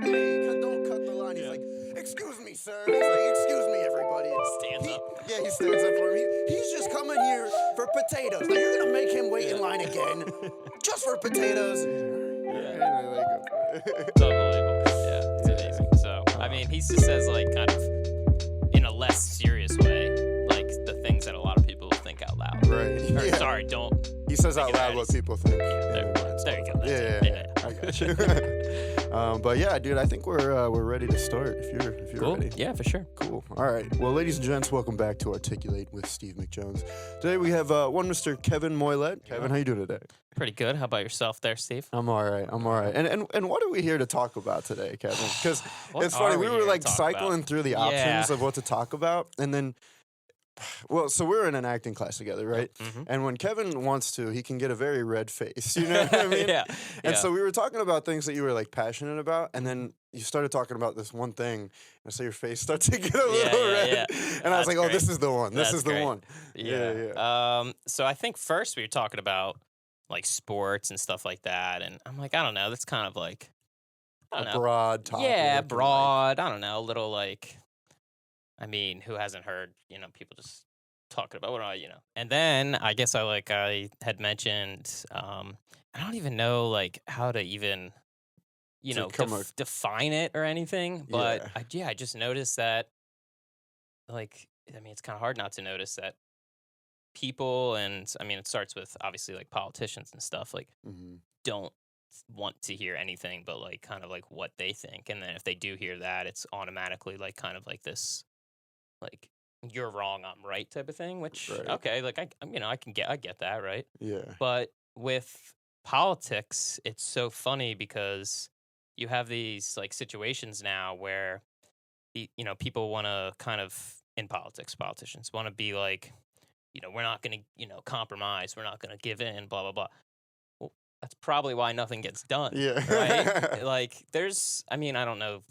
hey, don't cut the line. He's like, excuse me, sir. He's like, excuse me, everybody. Stands up. Yeah, he stands up for him. He's just coming here for potatoes. Now you're gonna make him wait in line again, just for potatoes. It's unbelievable. Yeah, it's amazing. So, I mean, he just says, like, kind of in a less serious way, like, the things that a lot of people think out loud. Right. Or, sorry, don't. He says out loud what people think. There you go. Yeah. I got you. But yeah, dude, I think we're ready to start. If you're Cool. ready. Yeah, for sure. Cool. All right. Well, ladies and gents, welcome back to Articulate with Steve McJones. Today we have one Mr. Kevin Moylett. Kevin, how you doing today? Pretty good. How about yourself there, Steve? I'm all right. And what are we here to talk about today, Kevin? Because it's are funny. we We here were to like talk cycling about? through the options of what to talk about, and then. Well, so we're in an acting class together, right? Mm-hmm. And when Kevin wants to, he can get a very red face. You know what I mean? Yeah. And so we were talking about things that you were like passionate about, and then you started talking about this one thing, and so your face started to get a little red. And I was That's like, oh, great. this is the one. This That's is the great. one. Yeah. So I think first we were talking about like sports and stuff like that, and I'm like, I don't know. That's kind of like, I don't know. Broad topic. Yeah, and, broad. I don't know. A little like, I mean, who hasn't heard, people just talking about and then I guess I had mentioned, I don't even know like how to even, define it or anything, but I just noticed that, like, I mean, it's kind of hard not to notice that people, and I mean, it starts with obviously like politicians and stuff, like, don't want to hear anything but like kind of like what they think, and then if they do hear that, it's automatically like kind of like this, like, you're wrong, I'm right type of thing, which okay, like I get that, right? Yeah. But with politics, it's so funny because you have these like situations now where people want to kind of, in politicians want to be like, we're not going to compromise, we're not going to give in, blah blah blah. Well, that's probably why nothing gets done. Yeah. Right. Like I don't know,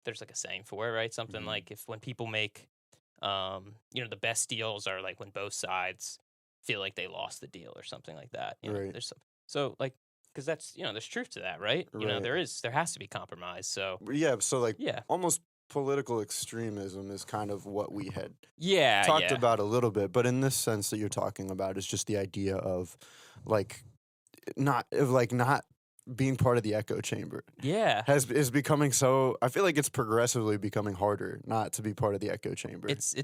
there's like a saying for it, right? Something like when people make the best deals are like when both sides feel like they lost the deal or something like that. Right. There's so like, because that's there's truth to that, right? There has to be compromise. So almost political extremism is kind of what we had talked about a little bit, but in this sense that you're talking about is just the idea of like not being part of the echo chamber. Is becoming so, I feel like it's progressively becoming harder not to be part of the echo chamber. It's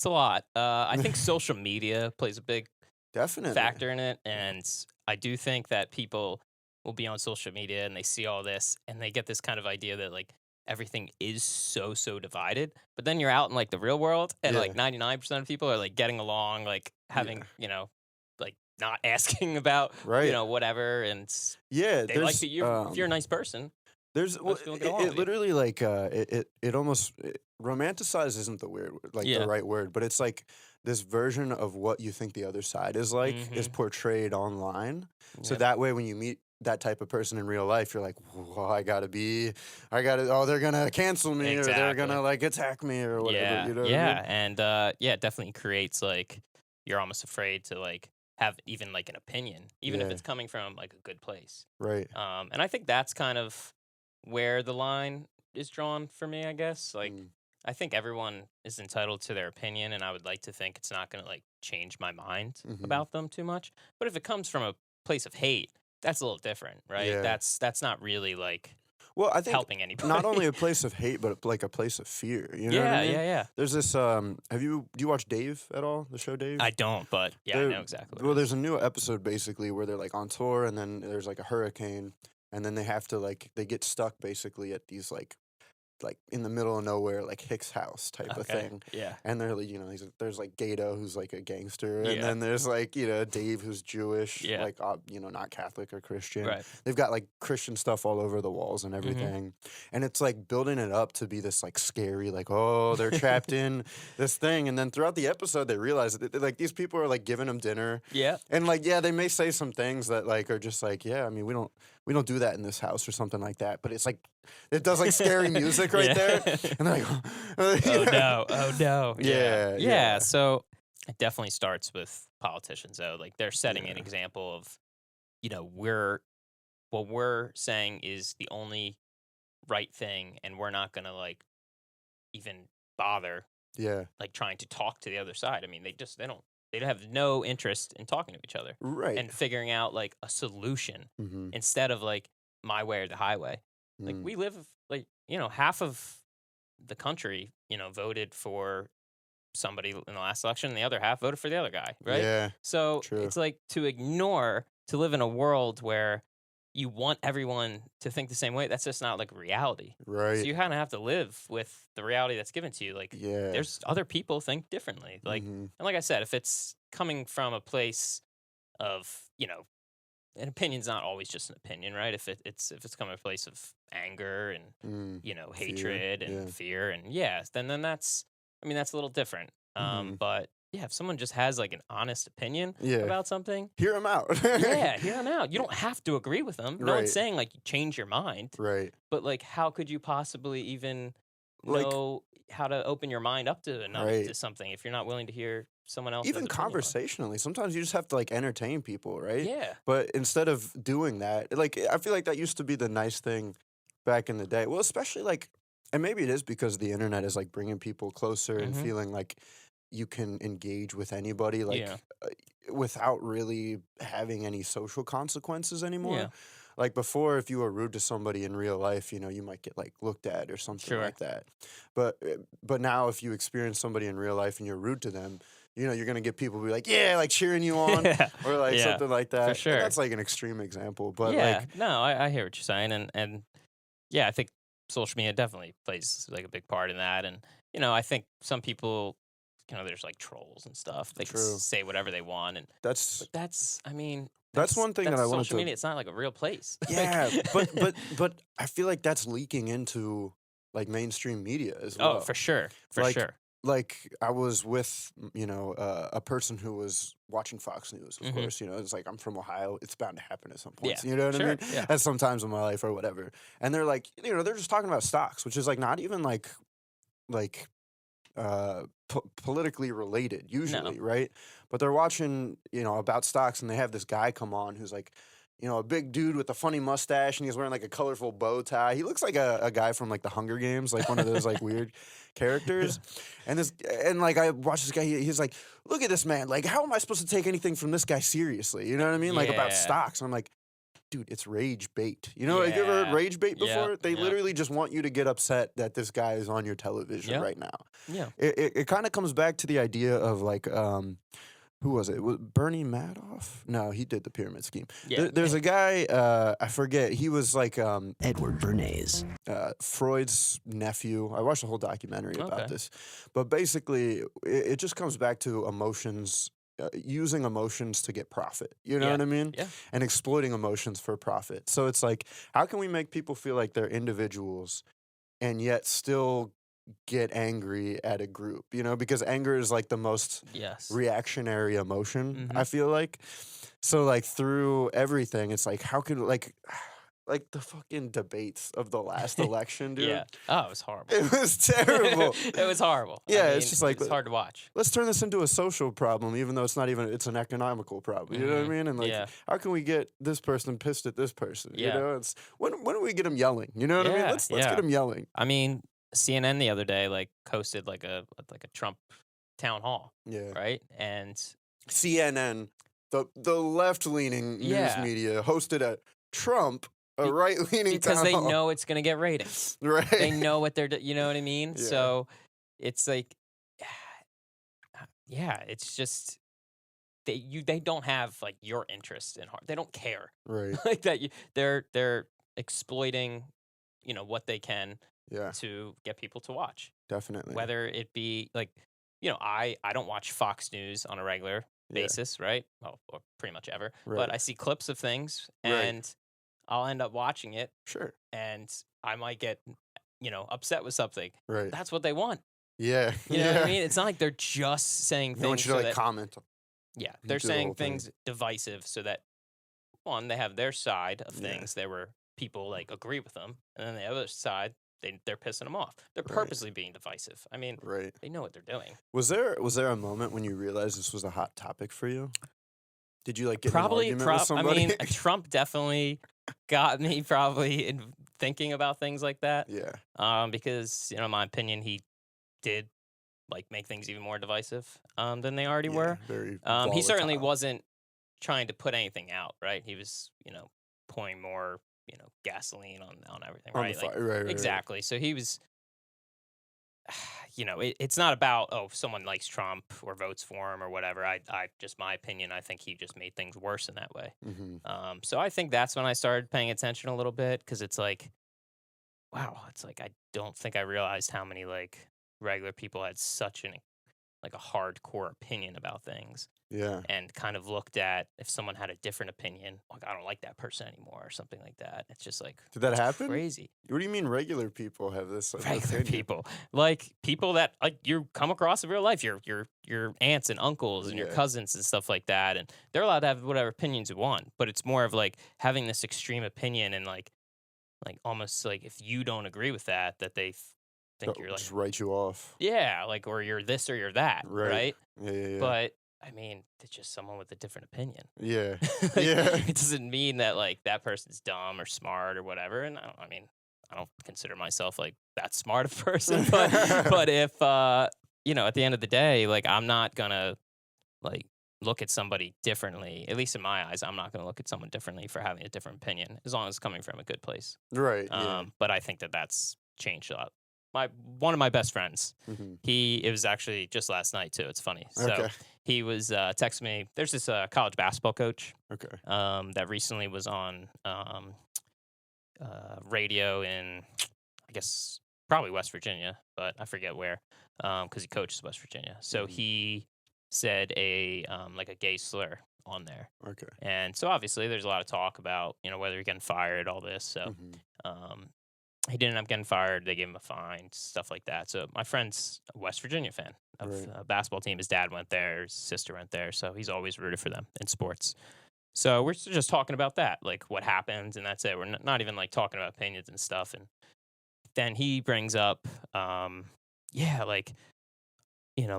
a lot. I think social media plays a big factor in it, and I do think that people will be on social media and they see all this and they get this kind of idea that like everything is so divided, but then you're out in like the real world and like 99% of people are like getting along, like having like not asking about whatever, and they like that if you're a nice person. There's it literally like it almost romanticize isn't the weird the right word, but it's like this version of what you think the other side is like is portrayed online. So that way when you meet that type of person in real life, you're like, well, they're gonna cancel me or they're gonna like attack me or whatever. You know what I mean? And it definitely creates like, you're almost afraid to like have even like an opinion, even if it's coming from like a good place. Right. And I think that's kind of where the line is drawn for me, I guess. Like, I think everyone is entitled to their opinion, and I would like to think it's not going to like change my mind about them too much. But if it comes from a place of hate, that's a little different, right? Yeah. That's not really like I think helping anybody. Not only a place of hate, but like a place of fear. You know what I mean? Yeah. There's this. Do you watch Dave at all? The show Dave? I don't, but I know exactly. Well, there's a new episode basically where they're like on tour, and then there's like a hurricane, and then they have to they get stuck basically at these like in the middle of nowhere, like Hicks house type of thing. Yeah. And they're like, there's like Gato, who's like a gangster. And then there's like, Dave, who's Jewish, like, not Catholic or Christian. Right. They've got like Christian stuff all over the walls and everything. And it's like building it up to be this like scary, like, oh, they're trapped in this thing. And then throughout the episode, they realize that like these people are like giving them dinner. Yeah. And like, they may say some things that like are just like, I mean, we don't do that in this house or something like that. But it's like, it does like scary music right there. And they're like, oh no. Yeah. So it definitely starts with politicians, though. Like, they're setting an example of, we're what we're saying is the only right thing, and we're not gonna like even bother like trying to talk to the other side. I mean, they have no interest in talking to each other and figuring out like a solution instead of like my way or the highway. Like we live like, you know, half of the country, you know, voted for somebody in the last election, and the other half voted for the other guy, right? Yeah. So it's like to live in a world where you want everyone to think the same way. That's just not like reality. Right. So you kind of have to live with the reality that's given to you. Like, there's other people think differently. Like, and like I said, if it's coming from a place of, you know, an opinion's not always just an opinion, right? If it's coming from a place of anger and you know, hatred and fear and then that's, I mean, that's a little different. But yeah, if someone just has like an honest opinion about something, hear them out. hear them out. You don't have to agree with them. No one's saying like you change your mind. Right. But like, how could you possibly even know how to open your mind up to to something if you're not willing to hear someone else? Even conversationally, sometimes you just have to like entertain people, right? Yeah. But instead of doing that, like I feel like that used to be the nice thing back in the day. Well, especially like, and maybe it is because the internet is like bringing people closer and feeling like you can engage with anybody like without really having any social consequences anymore. Yeah. Like before, if you were rude to somebody in real life, you know, you might get like looked at or something like that. But now if you experience somebody in real life and you're rude to them, you know, you're going to get people be like, yeah, like cheering you on or like something like that. For sure. And that's like an extreme example. But like, no, I hear what you're saying. And yeah, I think social media definitely plays like a big part in that. And, you know, I think some people, you know, there's like trolls and stuff. They can say whatever they want. And that's, I mean, that's one thing that I wanted to. Social media, it's not like a real place. Yeah, but I feel like that's leaking into like mainstream media as well. Oh, for sure, for sure. Like I was with, you know, a person who was watching Fox News, of course, you know, it's like, I'm from Ohio. It's bound to happen at some point. Yeah, you know what I mean? Yeah. At some times in my life or whatever. And they're like, you know, they're just talking about stocks, which is like not even like politically related usually, right? But they're watching, you know, about stocks, and they have this guy come on who's like, you know, a big dude with a funny mustache, and he's wearing like a colorful bow tie. He looks like a guy from like the Hunger Games, like one of those like weird characters. And like I watched this guy, he's like, look at this man. Like, how am I supposed to take anything from this guy seriously? You know what I mean? Like about stocks. And I'm like, dude, it's rage bait. You know, like you ever heard rage bait before? They literally just want you to get upset that this guy is on your television right now. Yeah. It kind of comes back to the idea of like, who was it? Was Bernie Madoff? No, he did the pyramid scheme. Yeah. There's a guy, I forget, he was like Edward Bernays, Freud's nephew. I watched a whole documentary about this. But basically, it just comes back to emotions, using emotions to get profit. You know what I mean? Yeah. And exploiting emotions for profit. So it's like, how can we make people feel like they're individuals and yet still get angry at a group, you know, because anger is like the most reactionary emotion, I feel like. So like through everything, it's like, how could like the fucking debates of the last election, dude. Yeah. Oh, it was horrible. It was terrible. It was horrible. Yeah, I mean, it's just like, it's hard to watch. Let's turn this into a social problem, even though it's not even, it's an economical problem. You know what I mean? And like, how can we get this person pissed at this person? You know, it's when do we get them yelling? You know what I mean? Let's get them yelling. I mean, CNN the other day like hosted like a Trump town hall. Yeah. Right? And CNN, the left-leaning news media, hosted a Trump, a right-leaning because they town hall. know it's going to get ratings. Right. They know what they're you know what I mean? Yeah. So it's like it's just they don't have like your interest in heart. They don't care. Right. Like that they're exploiting, you know, what they can to get people to watch. Definitely. Whether it be like, you know, I don't watch Fox News on a regular basis, right? Well, or pretty much ever. Right. But I see clips of things and I'll end up watching it. Sure. And I might get, you know, upset with something. Right. That's what they want. Yeah. You know what I mean? It's not like they're just saying things. They want you to like comment. Yeah. They're saying things divisive so that, one, they have their side of things. There were people like agree with them. And then the other side, they're pissing them off. They're purposely being divisive. I mean, they know what they're doing. Was there a moment when you realized this was a hot topic for you? Did you like get in an argument with somebody? I mean, Trump definitely got me probably in thinking about things like that. Yeah. Because, in my opinion, he did like make things even more divisive than they already were. Very he certainly volatile. wasn't trying to put anything out, right? He was, pouring more, gasoline on everything, On right? the fire, Like, right. exactly. So he was, it's not about, if someone likes Trump or votes for him or whatever. I just my opinion, I think he just made things worse in that way. Mm-hmm. So I think that's when I started paying attention a little bit, because it's like, wow, it's like I don't think I realized how many like regular people had such a hardcore opinion about things, Yeah. and kind of looked at if someone had a different opinion, like I don't like that person anymore or something like that. It's just like, Did that it's happen? crazy. What do you mean regular people have this? Regular opinion? people, like people that like you come across in real life, your aunts and uncles and your cousins and stuff like that, and they're allowed to have whatever opinions you want, but it's more of like having this extreme opinion, and like almost like if you don't agree with that they think you're like, just write you off. Yeah, like, or you're this or you're that, right? Yeah. But I mean, it's just someone with a different opinion. Yeah. Like, yeah. It doesn't mean that like that person's dumb or smart or whatever. And I don't consider myself like that smart a person, but if at the end of the day, like I'm not gonna like look at somebody differently. At least in my eyes, I'm not gonna look at someone differently for having a different opinion, as long as it's coming from a good place. Right. But I think that's changed a lot. One of my best friends, it was actually just last night too. It's funny. So he was texting me. There's this college basketball coach. That recently was on radio in, I guess, probably West Virginia, but I forget where, because he coaches West Virginia. So he said a gay slur on there. And so obviously there's a lot of talk about whether he's getting fired, all this. So he didn't end up getting fired. They gave him a fine, stuff like that. So my friend's a West Virginia fan of a basketball team. His dad went there. His sister went there. So he's always rooted for them in sports. So we're just talking about that, like what happened, and that's it. We're not even like talking about opinions and stuff. And then he brings up,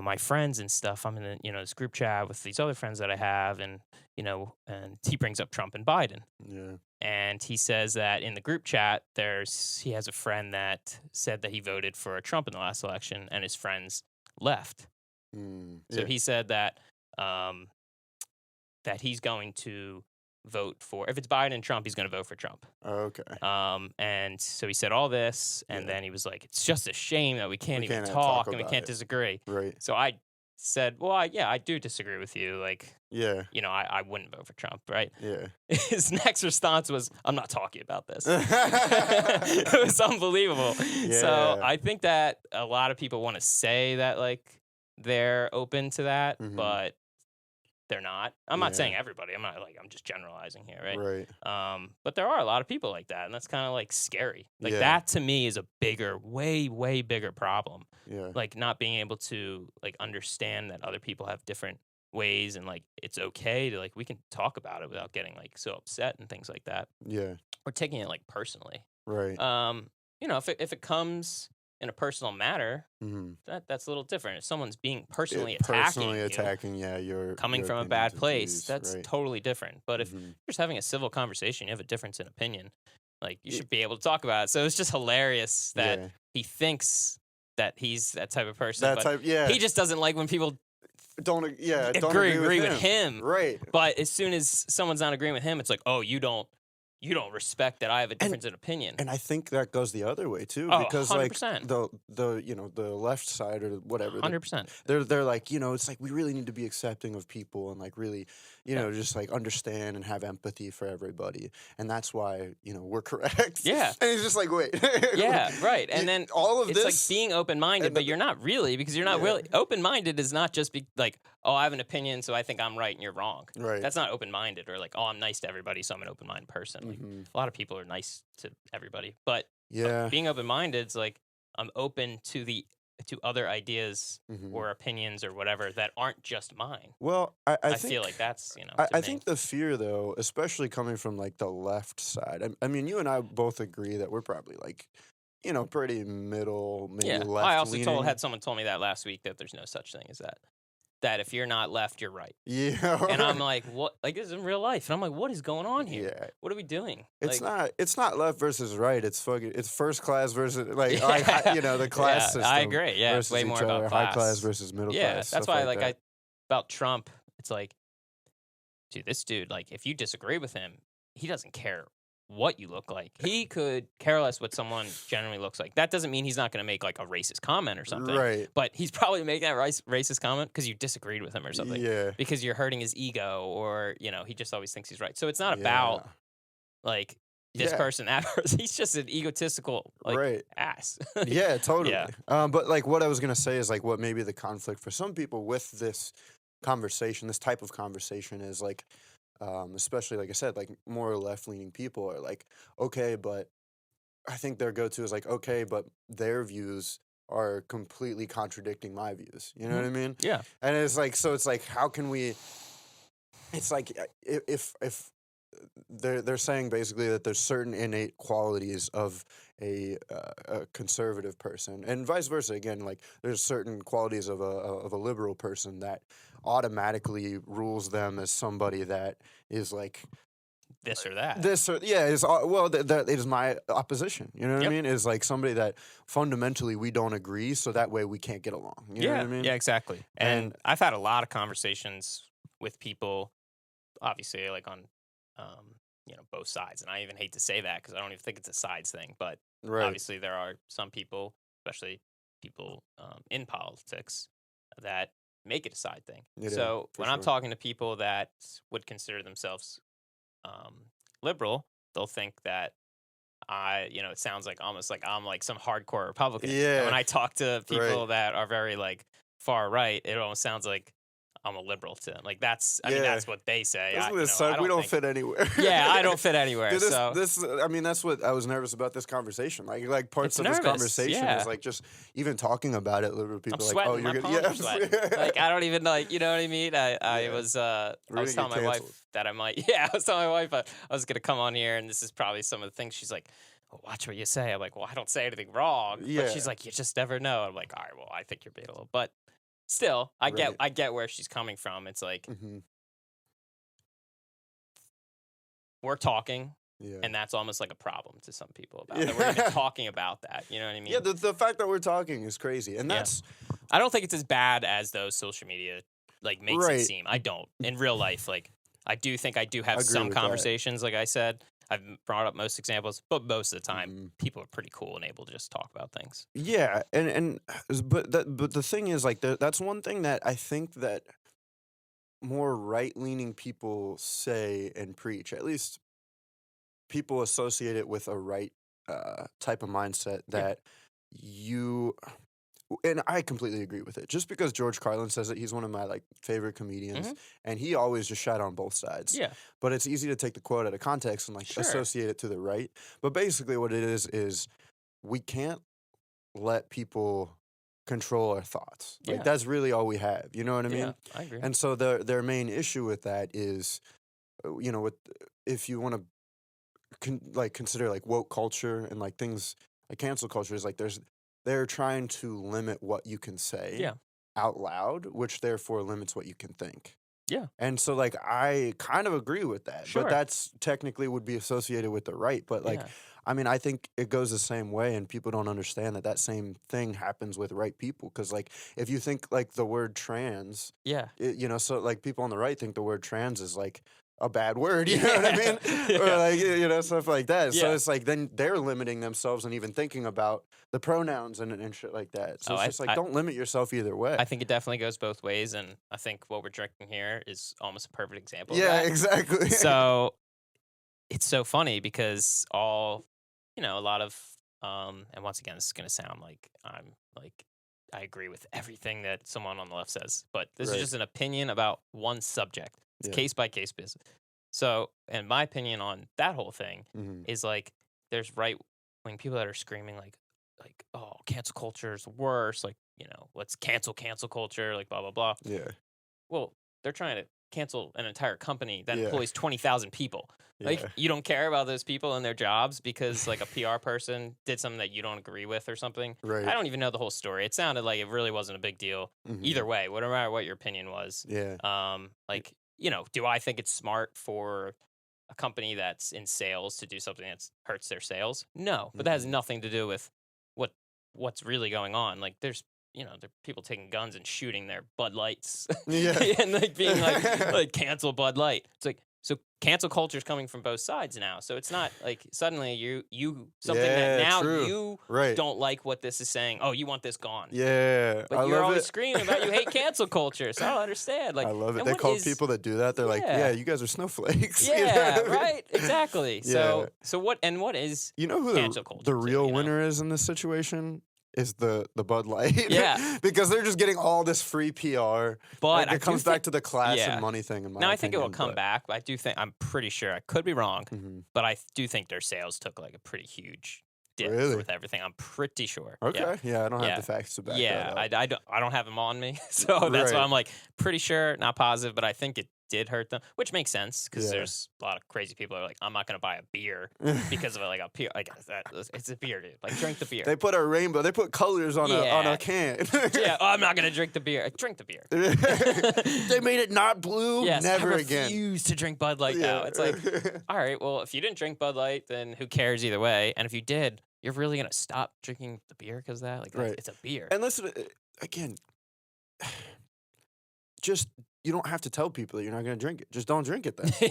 my friends and stuff. I'm in this group chat with these other friends that I have, and and he brings up Trump and Biden. Yeah. And he says that in the group chat, he has a friend that said that he voted for Trump in the last election, and his friends left. So he said that that he's going to vote for, if it's Biden and Trump, he's going to vote for Trump. And so he said all this, and then he was like, it's just a shame that we can't even talk and we can't disagree. Right. So I said, well, I do disagree with you. Like, I wouldn't vote for Trump, right? Yeah. His next response was, I'm not talking about this. It was unbelievable. Yeah. So I think that a lot of people want to say that, like, they're open to that, but they're not. I'm not saying everybody. I'm just generalizing here, right? Right. But there are a lot of people like that, and that's kind of like scary. Like that to me is a bigger, way, way bigger problem. Yeah. Like not being able to like understand that other people have different ways, and like it's okay to like we can talk about it without getting like so upset and things like that. Yeah. Or taking it like personally. Right. If it comes in a personal matter, that's a little different. If someone's being personally attacking, you're coming from a bad place, that's totally different. But if you're just having a civil conversation, you have a difference in opinion, like you should be able to talk about it. So it's just hilarious that he thinks that he's that type of person. He just doesn't like when people don't agree with him. Right. But as soon as someone's not agreeing with him, it's like, oh, you don't respect that I have a difference in opinion. And I think that goes the other way too, because 100%. like the left side or whatever, 100%. They're like, it's like we really need to be accepting of people and like really, just like understand and have empathy for everybody, and that's why we're correct. Yeah. And he's just like, wait. Yeah, right. And then all of it's this, like being open-minded, but you're not really, because you're not really open-minded. Is not just be like, oh, I have an opinion, so I think I'm right and you're wrong. Right. That's not open-minded, or like, oh, I'm nice to everybody, so I'm an open-minded person. Like, a lot of people are nice to everybody, but being open-minded is like I'm open to other ideas or opinions or whatever that aren't just mine. Well, I think, feel like that's I think the fear though, especially coming from like the left side. I mean, you and I both agree that we're probably like pretty middle, maybe left. I also had someone told me that last week, that there's no such thing as that. that if you're not left, you're right. Yeah. And I'm like, what? Like, this is in real life. And I'm like, what is going on here? Yeah. What are we doing? It's like, not left versus right. It's first class versus the class system. I agree. Yeah, it's way more about class. High class versus middle class. Yeah, that's why about Trump, it's like, dude, this dude, like, if you disagree with him, he doesn't care what you look like. He could care less what someone generally looks like. That doesn't mean he's not going to make like a racist comment or something. Right. But he's probably making that racist comment because you disagreed with him or something. Yeah. Because you're hurting his ego, or he just always thinks he's right. So it's not about like this person, that person. He's just an egotistical ass. Yeah, totally. Yeah. But like what I was gonna say is like what maybe the conflict for some people with this conversation, this type of conversation is like. Especially, like I said, like more left-leaning people are like, okay, but I think their go-to is like, okay, but their views are completely contradicting my views. You know what I mean? Yeah. And it's like, so it's like, how can we? It's like if they're saying basically that there's certain innate qualities of a conservative person, and vice versa. Again, like there's certain qualities of a liberal person that automatically rules them as somebody that is like this or that. That is my opposition. You know what I mean? Is like somebody that fundamentally we don't agree, so that way we can't get along. You know what I mean? Yeah, exactly. And I've had a lot of conversations with people, obviously, like on both sides. And I even hate to say that because I don't even think it's a sides thing. But obviously there are some people, especially people in politics, that make it a side thing. So when I'm talking to people that would consider themselves liberal, they'll think that it sounds like almost like I'm like some hardcore Republican. Yeah. And when I talk to people that are very like far right, it almost sounds like I'm a liberal to them. Like that's what they say. We don't fit anywhere. Yeah, I don't fit anywhere. Dude, that's what I was nervous about this conversation. Like parts of this conversation is like just even talking about it. Liberal people I'm like, oh, you're gonna like I don't even like, you know what I mean? I was telling my wife that I might. Yeah, I was telling my wife I was gonna come on here, and this is probably some of the things she's like. Well, watch what you say. I'm like, well, I don't say anything wrong. Yeah. But she's like, you just never know. I'm like, all right, well, I think you're being a little, but still, I get where she's coming from. It's like we're talking, and that's almost like a problem to some people about that. We're even talking about that. You know what I mean? Yeah, the fact that we're talking is crazy, and that's. I don't think it's as bad as those social media like makes it seem. I don't in real life. Like I do think I do have some conversations. Like I said. I've brought up most examples, but most of the time, people are pretty cool and able to just talk about things. Yeah, but the thing is, like, that's one thing that I think that more right-leaning people say and preach. At least people associate it with a right type of mindset that you. And I completely agree with it. Just because George Carlin says it, he's one of my like favorite comedians, and he always just shot on both sides. Yeah. But it's easy to take the quote out of context and like associate it to the right. But basically, what it is we can't let people control our thoughts. Like that's really all we have. You know what I mean? Yeah, I agree. And so their main issue with that is, if you want to consider like woke culture and like things like cancel culture is like they're trying to limit what you can say out loud, which therefore limits what you can think. Yeah. And so, like, I kind of agree with that. But that's technically would be associated with the right. But, like, I mean, I think it goes the same way, and people don't understand that same thing happens with right people. Because, like, if you think, like, the word trans, so, like, people on the right think the word trans is, like, a bad word, you know what I mean? Or like, stuff like that. So it's like then they're limiting themselves and even thinking about the pronouns and shit like that. So it's just like, don't limit yourself either way. I think it definitely goes both ways. And I think what we're drinking here is almost a perfect example of that. Exactly. So it's so funny because a lot of, and once again, this is going to sound like I agree with everything that someone on the left says, but this is just an opinion about one subject. It's case by case business. So, and my opinion on that whole thing is like, there's right wing people that are screaming like, oh, cancel culture is worse. Like, let's cancel culture. Like, blah blah blah. Yeah. Well, they're trying to cancel an entire company that employs 20,000 people. Like, you don't care about those people and their jobs because, like, a PR person did something that you don't agree with or something. Right. I don't even know the whole story. It sounded like it really wasn't a big deal. Either way, no matter what your opinion was. Yeah. Like, you know, do I think it's smart for a company that's in sales to do something that hurts their sales? No, but that has nothing to do with what's really going on. Like, there's, you know, there are people taking guns and shooting their Bud Lights. And like being like cancel Bud Light. It's like, so cancel culture is coming from both sides now. So it's not like suddenly you something that now you don't like what this is saying. Oh, you want this gone. Yeah. But you're always screaming about you hate cancel culture. So I don't understand. Like, I love it. They call people that do that. They're like, yeah, you guys are snowflakes. Yeah, right. Exactly. So what is who cancel culture? The real winner is in this situation? Is the Bud Light. Yeah. Because they're just getting all this free PR. But it comes back to the class and money thing in my opinion. I think it will come back. But I'm pretty sure, I could be wrong, but I do think their sales took like a pretty huge dip with everything. I'm pretty sure. Okay. Yeah, I don't have the facts to back that up. I don't have them on me. So that's why I'm like pretty sure, not positive, but I think it did hurt them, which makes sense because there's a lot of crazy people who are like, I'm not going to buy a beer because of like a beer. Like, it's a beer, dude. Like, drink the beer. They put a rainbow. They put colors on a can. I'm not going to drink the beer. Drink the beer. They made it not blue. Yes, never I again. refuse to drink Bud Light now. It's like, all right, well, if you didn't drink Bud Light, then who cares either way? And if you did, you're really going to stop drinking the beer because of that? Like, it's a beer. And listen, again, just... You don't have to tell people that you're not going to drink it. Just don't drink it then. You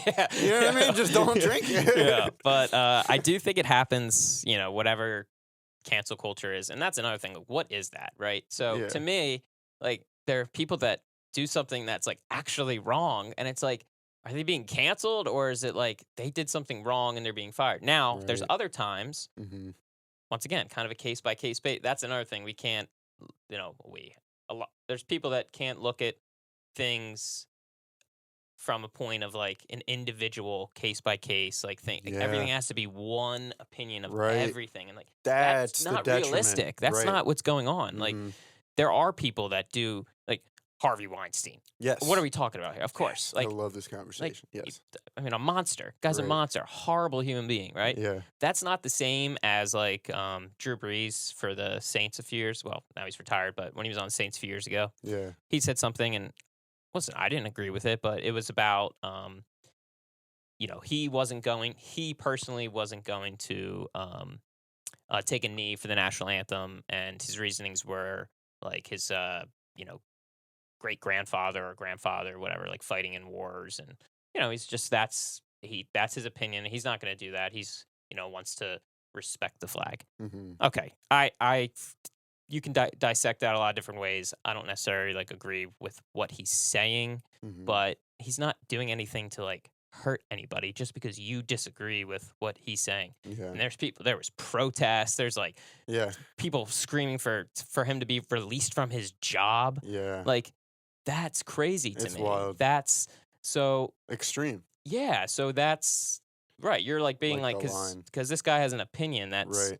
know what I mean? Just don't drink it. But I do think it happens, you know, whatever cancel culture is. And that's another thing. Like, what is that, right? So to me, like, there are people that do something that's, like, actually wrong. And it's like, are they being canceled? Or is it like they did something wrong and they're being fired? Now, there's other times, once again, kind of a case-by-case basis. That's another thing. We can't, you know, there's people that can't look at things from a point of like an individual case by case like thing. Like, everything has to be one opinion of everything, and like that's not realistic. That's not what's going on. Like, there are people that do, like Harvey Weinstein. Yes. What are we talking about here? Of course. Like, I love this conversation. Like, yes. I mean, a monster. Guy's a monster. Horrible human being, right? Yeah. That's not the same as like Drew Brees for the Saints a few years. Well, now he's retired, but when he was on the Saints a few years ago, he said something, and listen, I didn't agree with it, but it was about, you know, he personally wasn't going to take a knee for the national anthem, and his reasonings were like his, you know, great-grandfather or grandfather or whatever, like fighting in wars, and, you know, he's just, that's his opinion. He's not going to do that. He's, you know, wants to respect the flag. Okay, you can dissect that a lot of different ways. I don't necessarily like agree with what he's saying, but he's not doing anything to like hurt anybody just because you disagree with what he's saying. And there was protests. There's like people screaming for him to be released from his job. Like, that's crazy to me. Wild. That's so extreme. Yeah. So that's right. You're like being like, because this guy has an opinion that's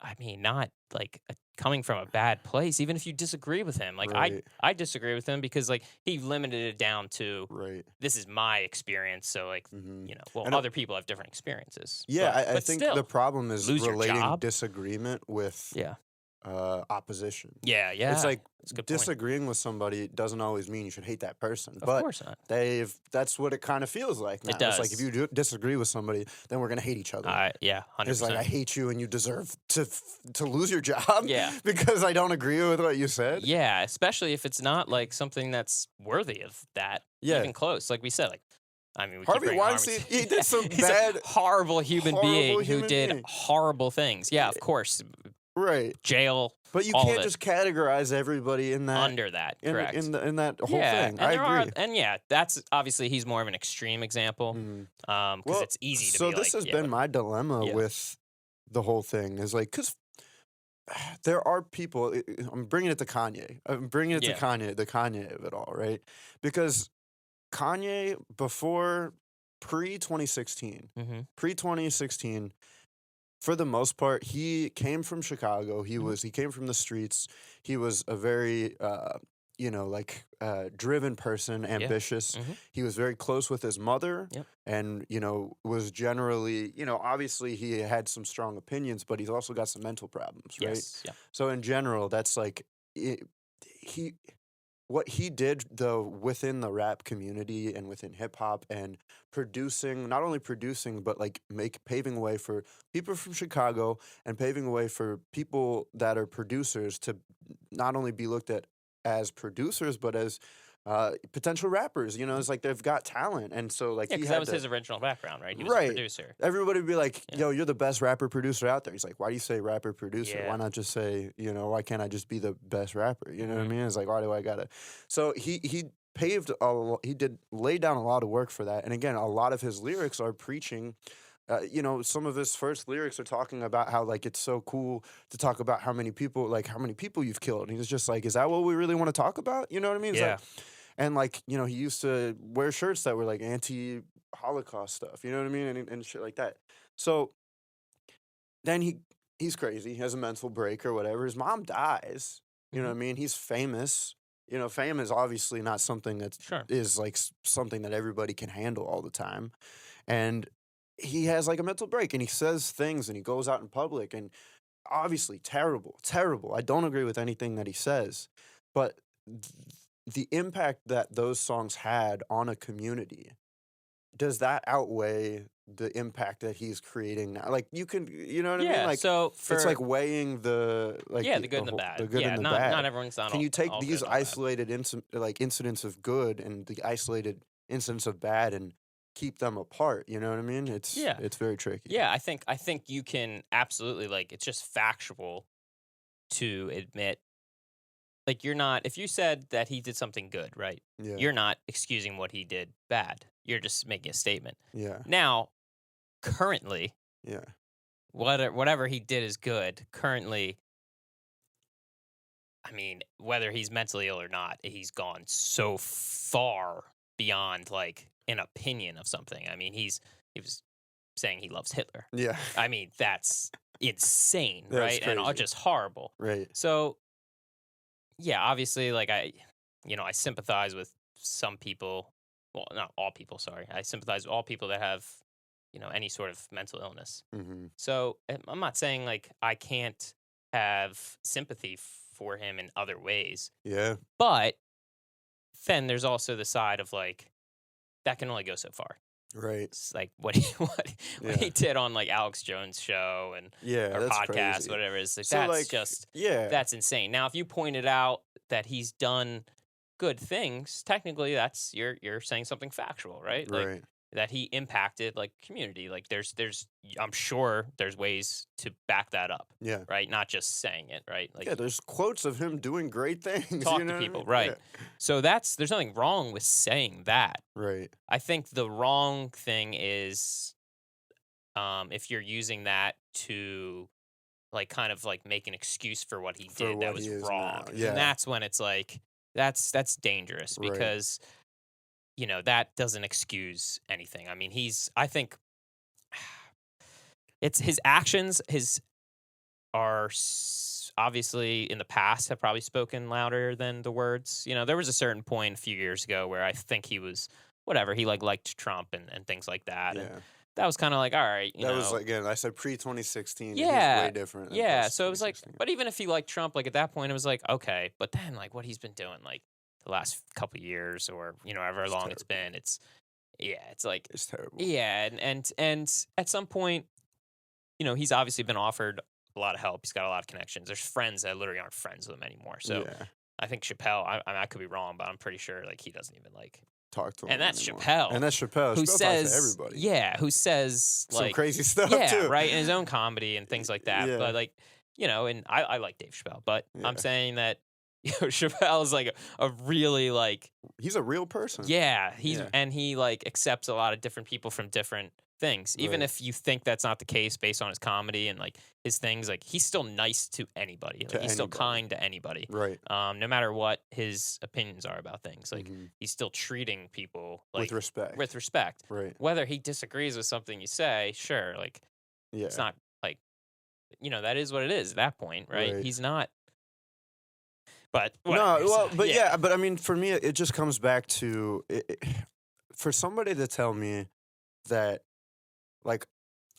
I mean, not like coming from a bad place, even if you disagree with him. Like, I disagree with him because, like, he limited it down to, this is my experience. So, like, you know, well, other people have different experiences. Yeah, I think still, the problem is relating disagreement with opposition. Yeah. It's like disagreeing with somebody doesn't always mean you should hate that person. Of course not. That's what it kind of feels like now. It does. It's like, if you disagree with somebody, then we're going to hate each other. 100%. It's like, I hate you and you deserve to lose your job because I don't agree with what you said. Yeah, especially if it's not like something that's worthy of that. Even close. Like we said, like, I mean, Harvey Weinstein, he did some bad, horrible human being who did horrible things. Yeah, of course. Jail. But you can't just categorize everybody in that under that, correct? In that whole thing. I agree. And that's obviously he's more of an extreme example, because it's easy to. So this has been my dilemma with the whole thing. Is like, because there are people. I'm bringing it to Kanye. I'm bringing it to Kanye. The Kanye of it all, right? Because Kanye pre-2016, for the most part, he came from Chicago. He came from the streets. He was a very you know, like driven person, ambitious. He was very close with his mother, and you know, was generally, you know, obviously he had some strong opinions, but he's also got some mental problems, right? So in general, that's like he what he did though within the rap community and within hip hop and producing, not only producing but like paving way for people from Chicago and paving way for people that are producers to not only be looked at as producers but as potential rappers. You know, it's like they've got talent, and so like because that was his original background, right? He was right. a producer. Everybody would be like, "Yo, you're the best rapper producer out there." He's like, "Why do you say rapper producer? Why not just say, you know, why can't I just be the best rapper?" You know what I mean? It's like, why do I gotta? So he paved he did lay down a lot of work for that, and again, a lot of his lyrics are preaching. You know, some of his first lyrics are talking about how like it's so cool to talk about how many people you've killed. And he's just like, is that what we really want to talk about? You know what I mean? Yeah. And like, you know, he used to wear shirts that were like anti-Holocaust stuff, you know what I mean? And shit like that. So then he's crazy. He has a mental break or whatever. His mom dies. You know what I mean? He's famous. You know, fame is obviously not something that is like something that everybody can handle all the time. And he has like a mental break and he says things and he goes out in public and obviously terrible. I don't agree with anything that he says. But the impact that those songs had on a community, does that outweigh the impact that he's creating now? Like you know what I mean? Like so it's like weighing the the good and the bad. The good and the bad. Not everyone's on. Can you take these isolated incidents of good and the isolated incidents of bad and keep them apart? You know what I mean? It's very tricky. Yeah, I think you can absolutely, like, it's just factual to admit. Like, you're not, if you said that he did something good, right? Yeah. You're not excusing what he did bad. You're just making a statement. Yeah. Now, currently, yeah, whatever he did is good. Currently, I mean, whether he's mentally ill or not, he's gone so far beyond like an opinion of something. I mean, he was saying he loves Hitler. Yeah. I mean, that's insane, right? Crazy. And just horrible. Right. So, yeah, obviously, like I sympathize with some people. Well, not all people. Sorry, I sympathize with all people that have, any sort of mental illness. Mm-hmm. So I'm not saying like I can't have sympathy for him in other ways. Yeah. But then there's also the side of like that can only go so far. Right. It's like what he did on like Alex Jones' show and or podcast, crazy. Whatever it is. Like, so that's like, just that's insane. Now, if you pointed out that he's done good things, technically that's you're saying something factual, right? Like, right. That he impacted like community. Like there's I'm sure there's ways to back that up. Yeah. Right. Not just saying it. Right. Like there's quotes of him doing great things. Talk to people. Right. Yeah. So there's nothing wrong with saying that. Right. I think the wrong thing is if you're using that to like kind of like make an excuse for what he did that was wrong. Yeah. And that's when it's like that's dangerous because that doesn't excuse anything. I mean, I think it's his actions, are obviously in the past have probably spoken louder than the words. There was a certain point a few years ago where I think he was, whatever, he liked Trump and things like that. Yeah. And that was kind of like, all right. That was, again, I said pre-2016. Yeah. Way different. Yeah. So it was like, but even if he liked Trump, like at that point, it was like, okay. But then like what he's been doing, like, the last couple of years or however long it's been, it's like it's terrible. Yeah, and at some point, he's obviously been offered a lot of help. He's got a lot of connections. There's friends that literally aren't friends with him anymore. So I think Chappelle, I could be wrong, but I'm pretty sure like he doesn't even like talk to him. And that's anymore. Chappelle. And that's Chappelle. Who Chappelle says talks to everybody. Yeah, who says like some crazy stuff too. Right, in his own comedy and things like that. But like, and I like Dave Chappelle, but I'm saying that Chappelle is like a really like he's a real person. Yeah, and he like accepts a lot of different people from different things. Even if you think that's not the case based on his comedy and like his things, like he's still nice to anybody. Like, he's still kind to anybody. Right. No matter what his opinions are about things. Like he's still treating people like with respect. With respect. Right. Whether he disagrees with something you say, sure. Like it's not like that is what it is at that point, right? He's not. But whatever. But I mean, for me, it just comes back to for somebody to tell me that, like,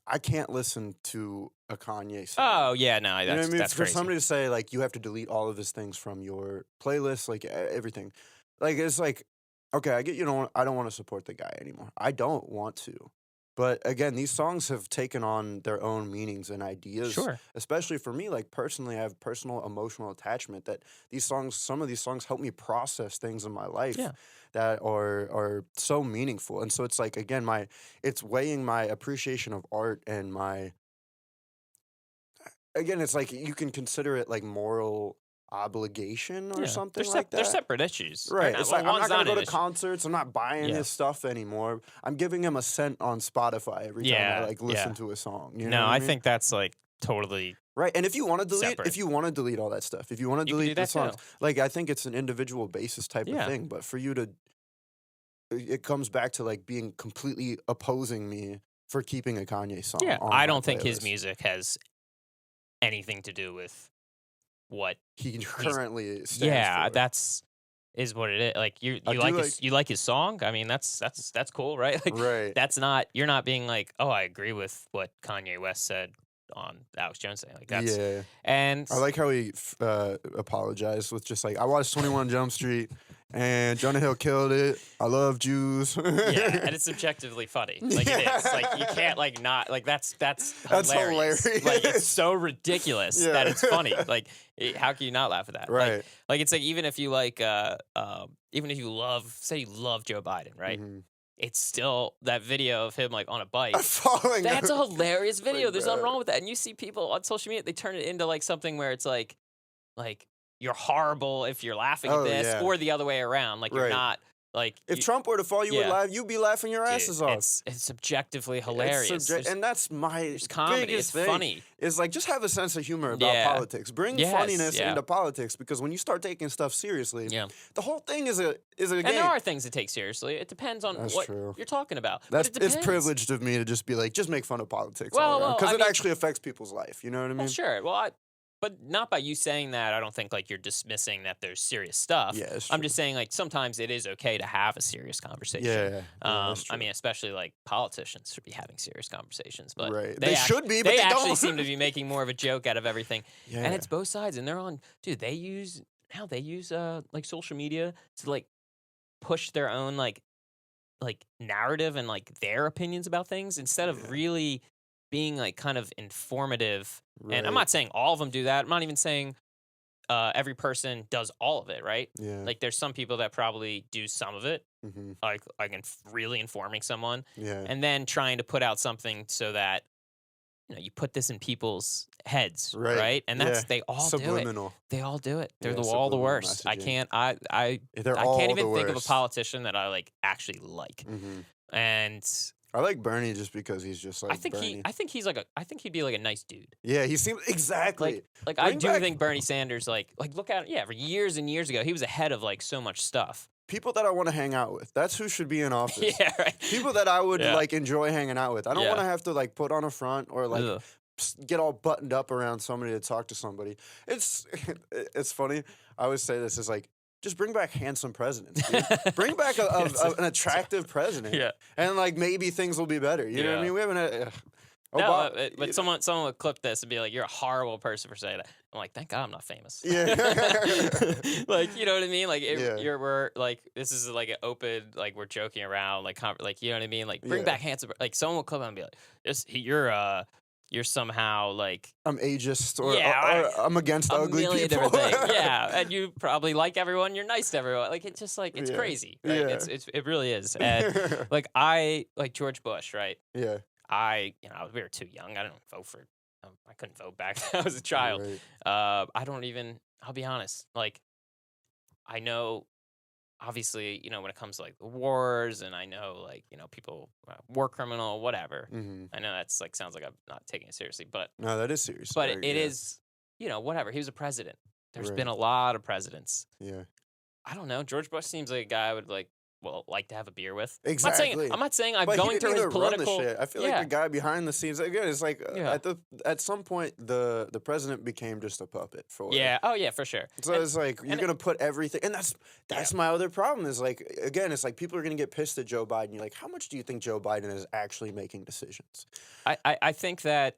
I can't listen to a Kanye song. Oh yeah, no, you know what I mean? That's for crazy. somebody to say like you have to delete all of his things from your playlist, like everything, like it's like, okay, I get I don't want to support the guy anymore. I don't want to. But again, these songs have taken on their own meanings and ideas. Sure. Especially for me, like personally, I have personal emotional attachment that some of these songs help me process things in my life that are so meaningful. And so it's like, again, it's weighing my appreciation of art and it's like you can consider it like moral obligation or something like that. They're separate issues. Right. It's like, I'm not going to go to concerts. I'm not buying his stuff anymore. I'm giving him a cent on Spotify every time I like listen to a song. You know what I mean? think that's like totally right. And if you want to delete, separate. All that stuff, if you want to delete the songs, like I think it's an individual basis type of thing. But for you to, it comes back to like being completely opposing me for keeping a Kanye song. Yeah. On I my don't think playlist. his music has anything to do with what he currently stands for. That's what it is. Like you like his song. I mean, that's cool, right? Like, right. That's not, you're not being like, oh, I agree with what Kanye West said on Alex Jones thing. Like that's and I like how he apologized with just like, I watched 21 Jump Street and Jonah Hill killed it. I love Jews. and it's subjectively funny. Like it is. Like you can't like not like that's hilarious. Like it's so ridiculous that it's funny. Like how can you not laugh at that? Right. Like it's like even if you like even if you say you love Joe Biden, right? Mm-hmm. It's still that video of him like on a bike. That's a hilarious video. There's nothing wrong with that. And you see people on social media, they turn it into like something where it's like you're horrible if you're laughing at this, or the other way around. Like you're not like if Trump were to fall, you would laugh. You'd be laughing your asses off. It's subjectively hilarious. And that's my comedy. biggest thing. Funny. Is like just have a sense of humor about politics. Bring funniness into politics, because when you start taking stuff seriously, the whole thing is a game. And there are things to take seriously. It depends on what you're talking about. It's privileged of me to just be like, just make fun of politics. Because it actually affects people's life. You know what I mean? Well, sure. Well, but not by you saying that. I don't think like you're dismissing that there's serious stuff. Yeah, I'm just saying like sometimes it is okay to have a serious conversation. Yeah. I mean, especially like politicians should be having serious conversations, but they should be. But they actually don't. seem to be making more of a joke out of everything. Yeah. And it's both sides, and they're on. Dude, they use like social media to like push their own like narrative and like their opinions about things instead of really being like kind of informative. Right. And I'm not saying all of them do that. I'm not even saying every person does all of it, right? Yeah. Like there's some people that probably do some of it, like really informing someone, and then trying to put out something so that you put this in people's heads, right? And that's they all subliminal. Do it. They all do it. They're all the worst. Messaging. I can't. I can't even think of a politician that I like actually like, and. I like Bernie just because he's just like Bernie. I think he'd be like a nice dude. Yeah, he seems exactly. Like I do think Bernie Sanders like look at it, for years and years ago he was ahead of like so much stuff. People that I want to hang out with. That's who should be in office. Yeah, right. People that I would like enjoy hanging out with. I don't want to have to like put on a front or like get all buttoned up around somebody to talk to somebody. It's funny. I always say this is like, just bring back handsome presidents. Dude. Bring back an attractive president, and like maybe things will be better. You know what I mean? We haven't had. But someone would clip this and be like, "You're a horrible person for saying that." I'm like, "Thank God I'm not famous." Yeah, like you know what I mean? Like we're like this is like an open like we're joking around like you know what I mean? Like bring back handsome. Like someone will clip it and be like, You're somehow like I'm ageist or I'm against ugly people. Yeah, and you probably like everyone. You're nice to everyone. Like it's just like it's crazy. Right? Yeah. It really is. And like I like George Bush, right? Yeah. We were too young. I didn't vote for. I couldn't vote back when I was a child. Right. I don't even. I'll be honest. Like I know. Obviously, when it comes to like the wars, and I know like people, war criminal, whatever. I know that's like sounds like I'm not taking it seriously, but no, that is serious. But it is, whatever. He was a president. There's been a lot of presidents. Yeah. I don't know. George Bush seems like a guy I would like like to have a beer with. Exactly. I'm not saying I'm going through his political. Run the shit. I feel like the guy behind the scenes. Again, it's like at some point the president became just a puppet for. Yeah. Oh yeah, for sure. So it's like you're gonna put everything, and that's my other problem. Is like again, it's like people are gonna get pissed at Joe Biden. You're like, how much do you think Joe Biden is actually making decisions? I think that.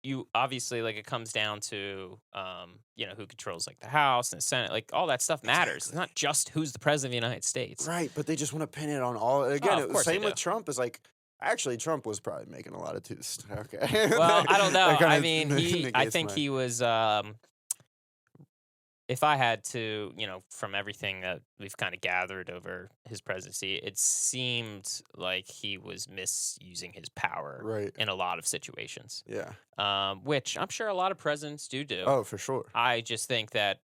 You obviously like it comes down to who controls like the House and the Senate, like all that stuff matters. It's not just who's the president of the United States, right? But they just want to pin it on all. Again, same with Trump. Is like actually Trump was probably making a lot of twos. Okay. Well, I don't know. I mean, I think he was. If I had to, from everything that we've kind of gathered over his presidency, it seemed like he was misusing his power in a lot of situations. Yeah. Which I'm sure a lot of presidents do. Oh, for sure. I just think that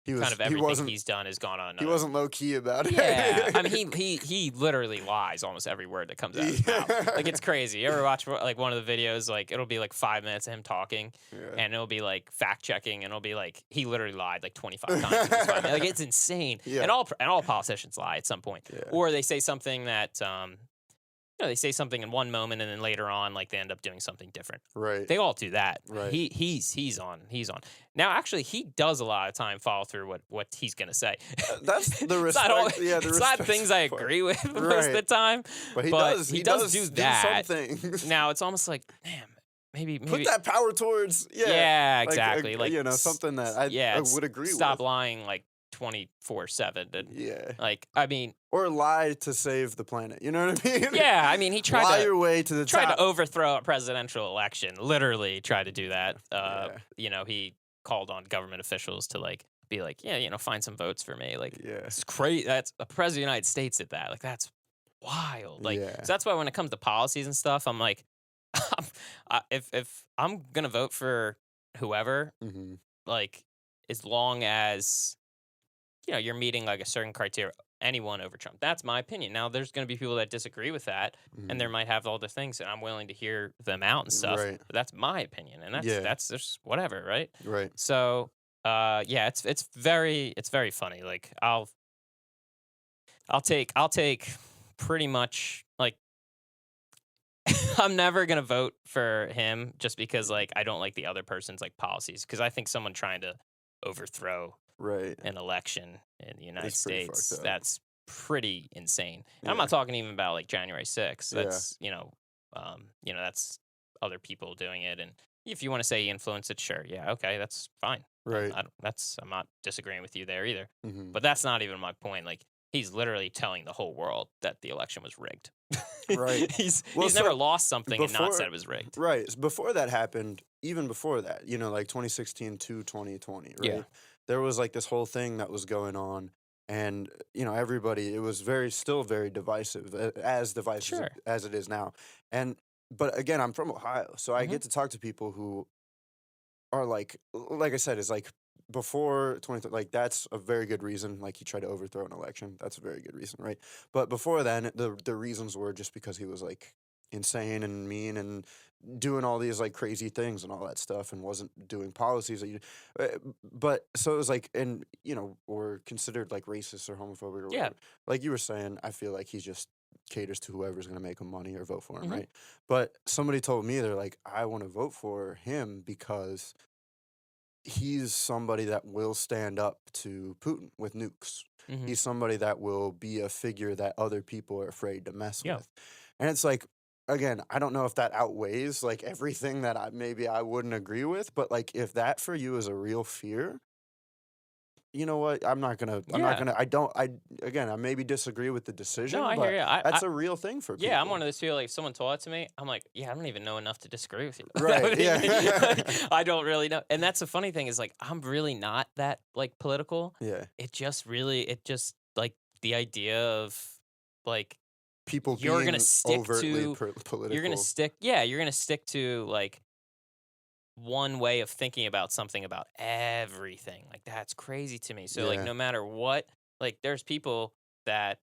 kind of everything he's done has gone on. He wasn't low key about it. Yeah, I mean, he literally lies almost every word that comes out of his mouth. Like it's crazy. You ever watch like one of the videos? Like it'll be like 5 minutes of him talking, and it'll be like fact checking, and it'll be like he literally lied like 25 times. In this 5 minutes. Like it's insane. Yeah. And all politicians lie at some point, or they say something that they say something in one moment, and then later on, like they end up doing something different. Right. They all do that. Right. He's on. Now, actually, he does a lot of time follow through what he's gonna say. That's the respect. It's not things I agree with most of the time. But he does do that. Do some things. Now it's almost like, damn, maybe put that power towards. Yeah, exactly. Like something that I would agree with. Stop lying like 24/7. Like I mean, or lie to save the planet. You know what I mean? Yeah, I mean he tried lie your way to the top. Tried to overthrow a presidential election. Literally tried to do that. He called on government officials to be like, find some votes for me. Like, it's crazy. That's a president of the United States did that. Like that's wild. Like so that's why when it comes to policies and stuff, I'm like, if I'm gonna vote for whoever, like as long as you're meeting like a certain criteria, anyone over Trump. That's my opinion. Now, there's going to be people that disagree with that, and there might have all the things, and I'm willing to hear them out and stuff. Right. But that's my opinion, and that's just whatever, right? Right. So, it's very funny. Like I'll take pretty much like I'm never gonna vote for him just because like I don't like the other person's like policies because I think someone trying to overthrow an election in the United States, that's pretty insane. And I'm not talking even about like January 6th. That's that's other people doing it. And if you want to say he influenced it, sure, okay, that's fine. Right. I'm not disagreeing with you there either. But that's not even my point. Like he's literally telling the whole world that the election was rigged. Right. he's never lost something and not said it was rigged. Right. Before that happened, even before that, like 2016 to 2020, right? Yeah. There was like this whole thing that was going on, and everybody. It was still very divisive, as divisive as it is now. But again, I'm from Ohio, so I get to talk to people who are like I said, is like before 20, like that's a very good reason. Like he tried to overthrow an election, that's a very good reason, right? But before then, the reasons were just because he was like insane and mean and doing all these like crazy things and all that stuff and wasn't doing policies but so it was like, and or considered like racist or homophobic or whatever. Like you were saying, I feel like he just caters to whoever's going to make him money or vote for him, right? But somebody told me, they're like, I want to vote for him because he's somebody that will stand up to Putin with nukes. He's somebody that will be a figure that other people are afraid to mess with. And it's like, again, I don't know if that outweighs like everything that I wouldn't agree with, but like if that for you is a real fear, you know what? I maybe disagree with the decision. No, I but hear you. That's a real thing for people. Yeah, I'm one of those people, like if someone told it to me, I'm like, I don't even know enough to disagree with you. Right, I don't really know. And that's the funny thing is like, I'm really not that like political. Yeah. It just like the idea of like, people you're being gonna stick overtly to political. You're gonna stick to like one way of thinking about something about everything. Like that's crazy to me. So like no matter what, like there's people that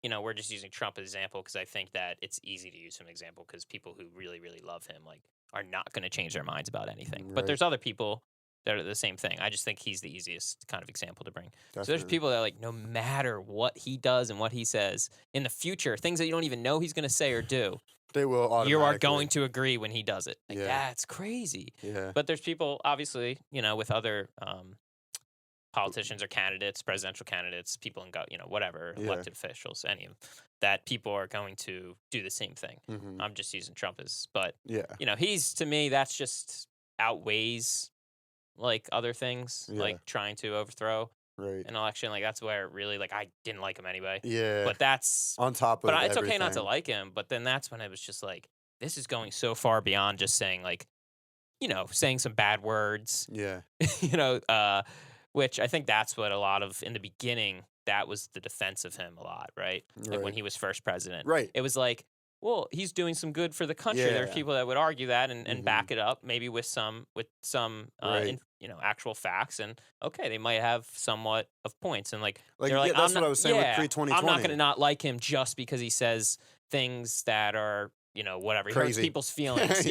we're just using Trump as an example because I think that it's easy to use him as an example because people who really really love him like are not going to change their minds about anything. Right. But there's other people they're the same thing. I just think he's the easiest kind of example to bring. Definitely. So there's people that are like, no matter what he does and what he says in the future, things that you don't even know he's going to say or do, they will automatically. You are going to agree when he does it. Like, Yeah. That's crazy. Yeah. But there's people, obviously, with other politicians or candidates, presidential candidates, people in whatever, elected officials, any of them, that people are going to do the same thing. Mm-hmm. I'm just using Trump as, but yeah. He's, to me, that's just outweighs like other things, like trying to overthrow an election. Like that's where really I didn't like him anyway. Yeah. But that's on top of it's okay not to like him, but then that's when it was just like, this is going so far beyond just saying saying some bad words. Yeah. Which I think that's what a lot of, in the beginning, that was the defense of him a lot, right? Like when he was first president. Right. It was like, well, he's doing some good for the country. Yeah. There's people that would argue that and back it up, maybe with some actual facts, and okay, they might have somewhat of points, and they're like, that's what I was saying with pre-2020. I'm not going to not like him just because he says things that are whatever. He hurts people's feelings.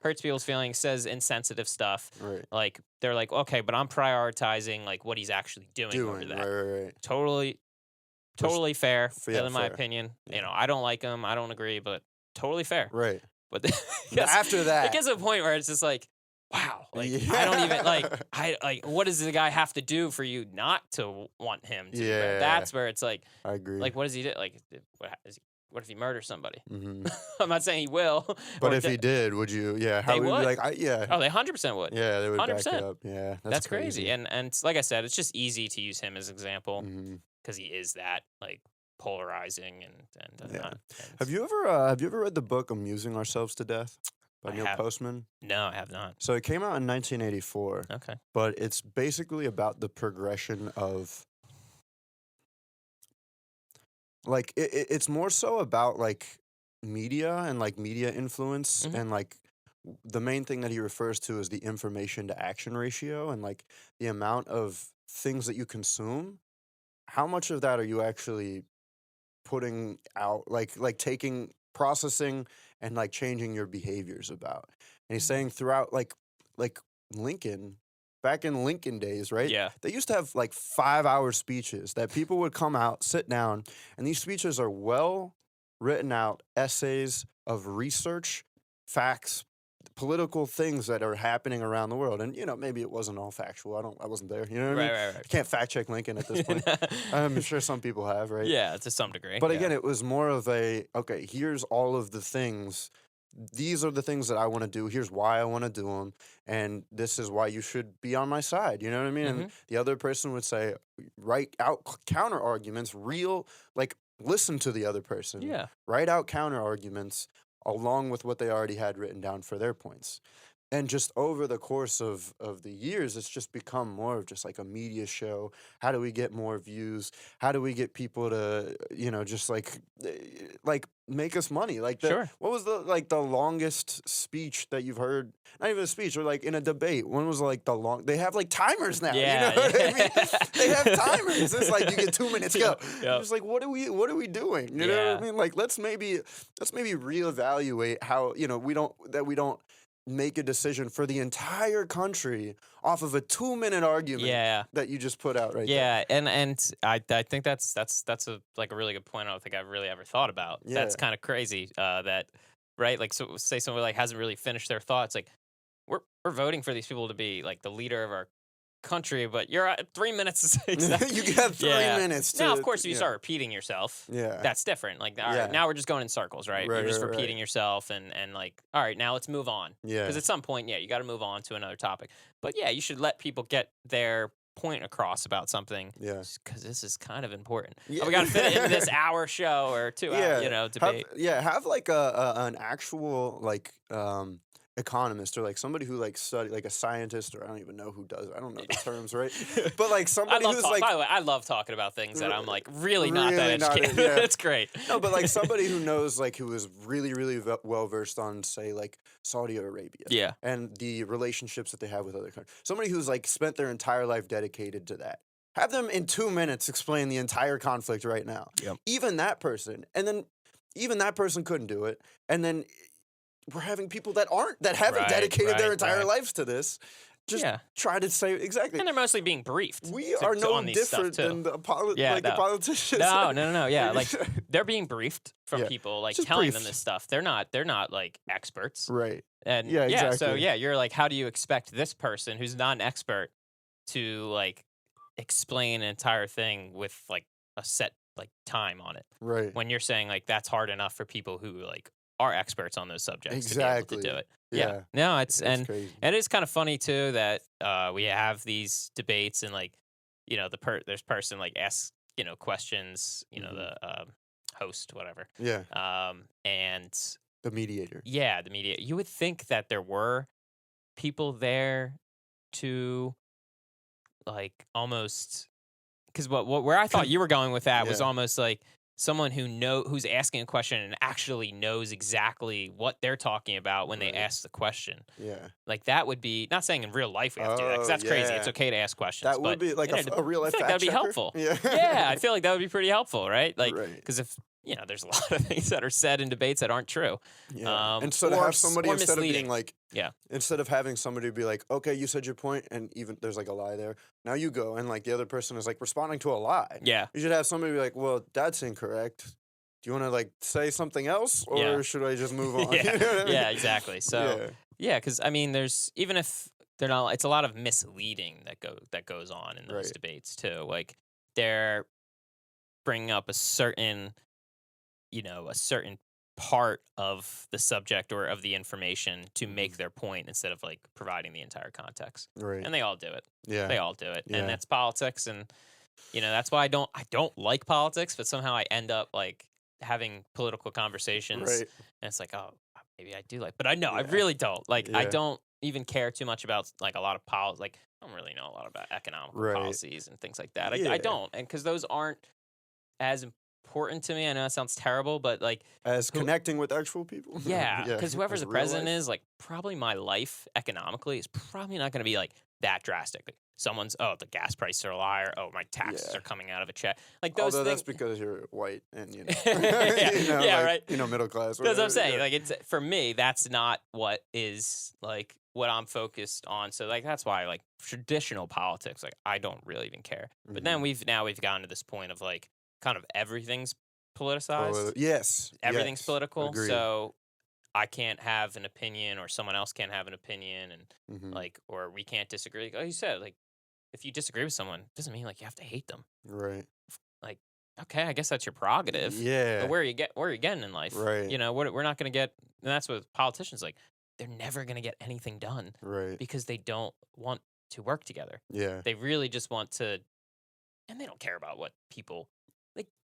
Hurts people's feelings, says insensitive stuff. Right. Like they're like, okay, but I'm prioritizing what he's actually doing over that. Right. Totally fair, in my fair. opinion. I don't like him. I don't agree, but totally fair. Right. But after that, it gets to a point where it's just like, wow, I don't even what does the guy have to do for you not to want him to? Yeah. That's where it's like, I agree. Like, what does he do? Like, what if he murders somebody? Mm-hmm. I'm not saying he will. But if he did, would you? Yeah. How they would. Be like, yeah. Oh, they 100% would. Yeah, they would 100%. back it up. Yeah. That's crazy. And like I said, it's just easy to use him as an example because mm-hmm. he is that polarizing and Have you ever read the book Amusing Ourselves to Death by Neil Postman? No, I have not. So it came out in 1984. Okay. But it's basically about the progression of it's more so about media and media influence and the main thing that he refers to is the information to action ratio and the amount of things that you consume. How much of that are you actually putting out, taking, processing, and changing your behaviors about? And he's saying throughout Lincoln, back in Lincoln days, right? Yeah. They used to have 5-hour speeches that people would come out, sit down, and these speeches are well written out essays of research, facts, political things that are happening around the world. And, maybe it wasn't all factual. I wasn't there. You know what I mean? Right. You can't fact check Lincoln at this point. I'm sure some people have, right? Yeah, to some degree. But again, it was more of okay, here's all of the things. These are the things that I want to do. Here's why I want to do them. And this is why you should be on my side. You know what I mean? Mm-hmm. And the other person would say, write out counter arguments, listen to the other person. Yeah. Write out counter arguments along with what they already had written down for their points. And just over the course of the years, it's just become more of just a media show. How do we get more views? How do we get people to, just make us money? Sure. What was the longest speech that you've heard? Not even a speech, or in a debate. When was they have timers now. Yeah, you know what I mean? They have timers. It's you get 2 minutes, go. Yep. It's what are we doing? You know what I mean? Let's maybe reevaluate how, we don't make a decision for the entire country off of a 2-minute argument that you just put out right there. Yeah, and I think that's a really good point I don't think I've really ever thought about. Yeah. That's kind of crazy that, right? So say somebody hasn't really finished their thoughts, we're voting for these people to be the leader of our country, but you're at 3 minutes. Exactly. You got 3 minutes. Now, of course, if you start repeating yourself, yeah, that's different. All right, now we're just going in circles, right? You're just repeating yourself, and all right, now let's move on. Yeah, because at some point, you got to move on to another topic. But yeah, you should let people get their point across about something. Yeah, because this is kind of important. Yeah. We got to fit it into this hour show or 2 hour, debate. Have an actual economist or somebody who study a scientist, or I don't even know who does. I don't know the terms, right? But somebody who's by the way, I love talking about things that I'm really not that educated. It's great. No, but somebody who knows who is really really well versed on say Saudi Arabia. Yeah. And the relationships that they have with other countries. Somebody who's spent their entire life dedicated to that. Have them in 2 minutes explain the entire conflict right now. Yep. Even that person couldn't do it. And then we're having people that haven't dedicated their entire lives to this just try to say exactly. And they're mostly being briefed. We are no different than the politicians. No. Yeah, like they're being briefed from people, like telling them this stuff. They're not like experts, right? And exactly. So you're like, how do you expect this person who's not an expert to like explain an entire thing with like a set like time on it, right? When you're saying like that's hard enough for people who like are experts on those subjects to be able to do it. Yeah. No, it's crazy. And it's kind of funny too that we have these debates and like, you know, there's person like asks, you know, questions, you know, the host, whatever. Yeah. And the mediator. Yeah, the mediator. You would think that there were people there to like almost, because where I thought you were going with that was almost like someone who's asking a question and actually knows exactly what they're talking about when they ask the question. Yeah. Like that would be, not saying in real life we have to do that, because that's crazy. It's okay to ask questions. That would be like a real life fact checker. That'd be helpful. Yeah, I feel like that would be pretty helpful, right? Like, because if, you know, there's a lot of things that are said in debates that aren't true. Yeah. And so to have somebody instead of being like, instead of having somebody be like, okay, you said your point, and even there's like a lie there. Now you go, and like the other person is like responding to a lie. Yeah. You should have somebody be like, well, that's incorrect. Do you want to like say something else, or should I just move on? Yeah, exactly. So because I mean, there's, even if they're not, it's a lot of misleading that goes on in those debates too. Like they're bringing up a certain part of the subject or of the information to make their point instead of like providing the entire context. Right. And they all do it. Yeah. They all do it. Yeah. And that's politics. And, you know, that's why I don't like politics, but somehow I end up like having political conversations. Right. And it's like, oh, maybe I do like, but I really don't. Like, I don't even care too much about like a lot of politics. Like, I don't really know a lot about economical policies and things like that. I don't. And because those aren't as important to me. I know that sounds terrible, but like as connecting with actual people. Yeah, because whoever the president is, like probably my life economically is probably not going to be like that drastic. Like, someone's the gas prices are a liar. Oh, my taxes are coming out of a check. Like those. Although things, that's because you're white and you know, right. You know, middle class. That's what I'm saying. Like it's, for me, that's not what is like what I'm focused on. So like that's why like traditional politics, like I don't really even care. But then we've gotten to this point of like, kind of everything's politicized. Yes. Everything's political. Agreed. So I can't have an opinion or someone else can't have an opinion and like, or we can't disagree. Like you said, like if you disagree with someone, it doesn't mean like you have to hate them. Right. Like, okay, I guess that's your prerogative. Yeah. But where are you getting in life? Right. You know, we're not going to get, and that's what politicians like, they're never going to get anything done. Right. Because they don't want to work together. Yeah. They really just want to, and they don't care about what people,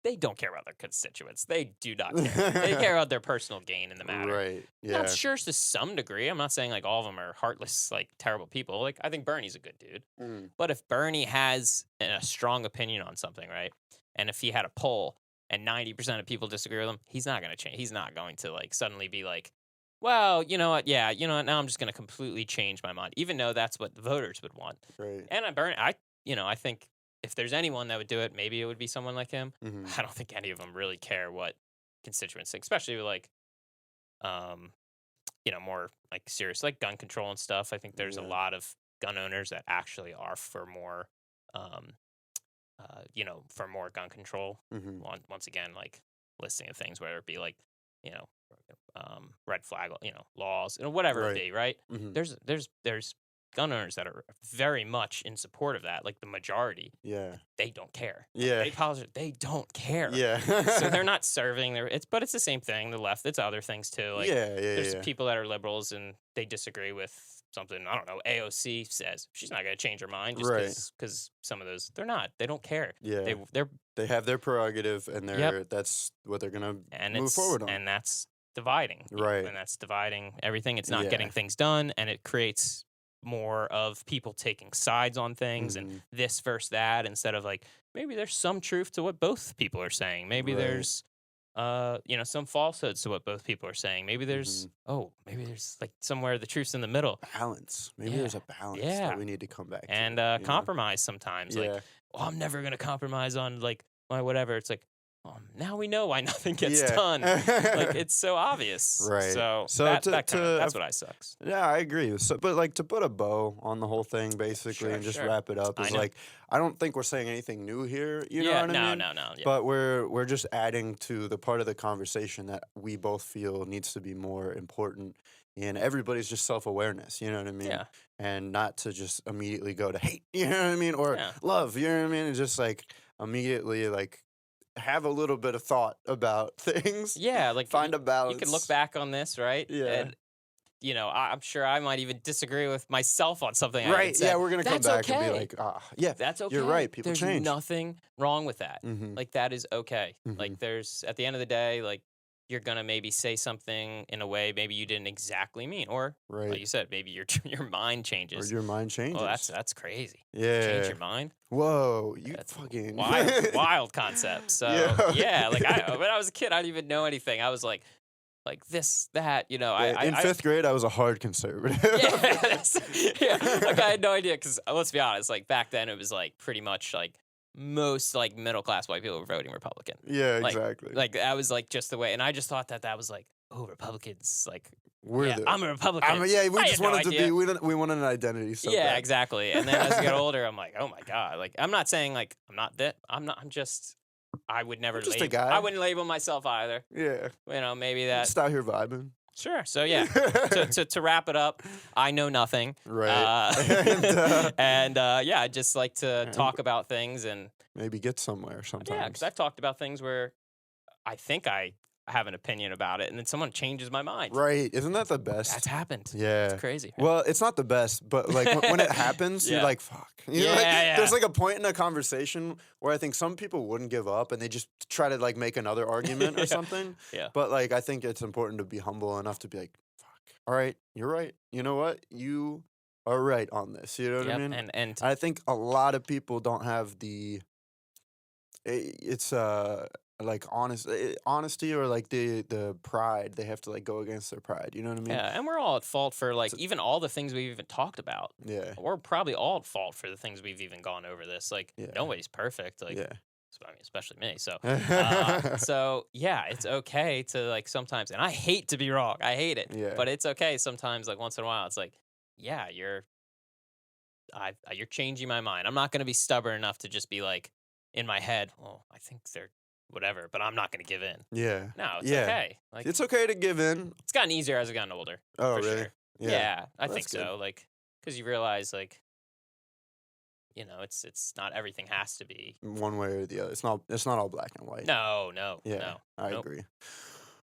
they don't care about their constituents. They do not care. They care about their personal gain in the matter. Right. Yeah. I'm sure to some degree. I'm not saying like all of them are heartless, like terrible people. Like I think Bernie's a good dude. But if Bernie has a strong opinion on something, right? And if he had a poll and 90% of people disagree with him, he's not going to change. He's not going to like suddenly be like, well, you know what? Yeah, you know what? Now I'm just going to completely change my mind, even though that's what the voters would want. Right. And I think if there's anyone that would do it, maybe it would be someone like him. I don't think any of them really care what constituents think, especially with like, more like serious, like gun control and stuff. I think there's a lot of gun owners that actually are for more, for more gun control. Once again, like listing of things, whether it be like, red flag, laws, whatever it be, right? There's gun owners that are very much in support of that, like the majority. Yeah. They don't care. Yeah. They don't care. Yeah. So they're not serving but it's the same thing. The left, it's other things too. Like there's people that are liberals and they disagree with something, I don't know, AOC says. She's not going to change her mind just because some of those, they don't care. Yeah. They have their prerogative and that's what they're going to move forward on. And that's dividing. Right. And that's dividing everything. It's not getting things done, and it creates more of people taking sides on things and this versus that, instead of like, maybe there's some truth to what both people are saying. Maybe there's some falsehoods to what both people are saying. Maybe there's maybe there's like somewhere the truth's in the middle. Balance. Maybe there's a balance that we need to come back and to, compromise sometimes. Like, I'm never gonna compromise on like my whatever. It's like, now we know why nothing gets done. Like, it's so obvious. Right. So that's what I sucks. Yeah, I agree. So, but like to put a bow on the whole thing, basically, and just wrap it up is like, I don't think we're saying anything new here. You know what I mean? No. Yeah. But we're just adding to the part of the conversation that we both feel needs to be more important. And everybody's just self-awareness, you know what I mean? Yeah. And not to just immediately go to hate, you know what I mean? Or love, you know what I mean? And just like immediately like have a little bit of thought about things. Yeah, like find a balance. You can look back on this, right? Yeah. And, you know, I'm sure I might even disagree with myself on something. Right, yeah, we're going to come back and be like, yeah, that's okay. You're right, people change. There's nothing wrong with that. Mm-hmm. Like, that is okay. Mm-hmm. Like, there's, at the end of the day, like, you're going to maybe say something in a way maybe you didn't exactly mean. Or, like you said, maybe your mind changes. Or your mind changes. Well, that's crazy. Yeah. Change your mind? Whoa, that's fucking... wild concept. So, yeah, like, when I was a kid, I didn't even know anything. I was like this, that, you know. In fifth grade, I was a hard conservative. Like, I had no idea, because let's be honest, like, back then, it was, like, pretty much, like, most like middle class white people were voting Republican. Yeah, exactly. Like that was like just the way, and I just thought that was like, oh, Republicans, like I'm a Republican. we just wanted to be. We wanted an identity. So yeah, bad. Exactly. And then as I get older, I'm like, oh my god. Like, I'm not saying like I'm not that. I'm just. I would never. Just a guy. I wouldn't label myself either. Yeah. You know, maybe that. Just out here vibing. Sure. So yeah, to wrap it up, I know nothing. Right. I just like to talk about things and maybe get somewhere sometimes. Yeah, because I've talked about things where I think I have an opinion about it, and then someone changes my mind. Right. Isn't that the best? That's happened. Yeah. It's crazy. Right? Well, it's not the best, but like when it happens, you're like, fuck. You know, like, there's like a point in a conversation where I think some people wouldn't give up and they just try to like make another argument or something. Yeah. But like, I think it's important to be humble enough to be like, fuck. All right, you're right. You know what? You are right on this. You know what I mean? And I think a lot of people don't have the... It's like honesty or like the pride. They have to like go against their pride. You know what I mean? Yeah, and we're all at fault for like even all the things we've even talked about. Yeah, we're probably all at fault for the things we've even gone over this. Like nobody's perfect. Like I mean, especially me. So so yeah, it's okay to like sometimes, and I hate to be wrong. I hate it. Yeah. But it's okay sometimes. Like once in a while, it's like, yeah, you're changing my mind. I'm not gonna be stubborn enough to just be like in my head, well, I think they're whatever, but I'm not going to give in. Yeah. No, it's okay. Like, it's okay to give in. It's gotten easier as I've gotten older. Oh, for really? Sure. Yeah, I think so. Like, because you realize, like, you know, it's not everything has to be one way or the other. It's not all black and white. No. Yeah, no. I agree.